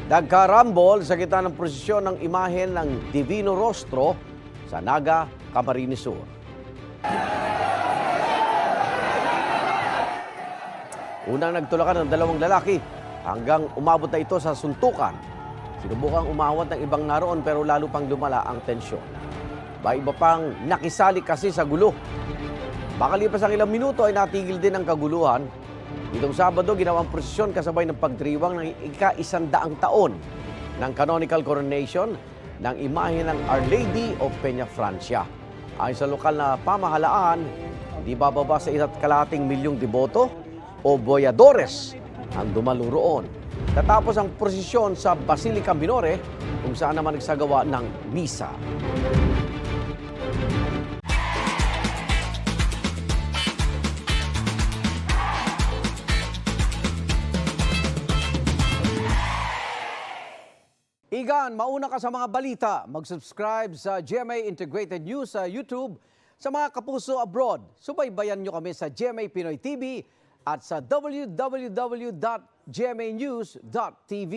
Nagkarambol sa gitna ng prosesyon ng imahen ng Divino Rostro sa Naga, Camarines Sur. Unang nagtulakan ng dalawang lalaki hanggang umabot na ito sa suntukan. Sinubukang umawat ng ibang naroon pero lalo pang lumala ang tensyon. Iba pang nakisali kasi sa gulo. Makalipas ang ilang minuto ay natigil din ang kaguluhan. Itong Sabado, ginawang prosesyon kasabay ng pagdiriwang ng ika-100 taon ng canonical coronation ng imahe ng Our Lady of Peña Francia. Ayon sa lokal na pamahalaan, di bababa sa 1.2 milyong deboto o boyadores ang dumalo roon. Tatapos ang prosesyon sa Basilica Minore kung saan naman nagsagawa ng misa. Igan, mauna ka sa mga balita. Mag-subscribe sa GMA Integrated News sa YouTube. Sa mga kapuso abroad, subaybayan nyo kami sa GMA Pinoy TV at sa www.gmanews.tv.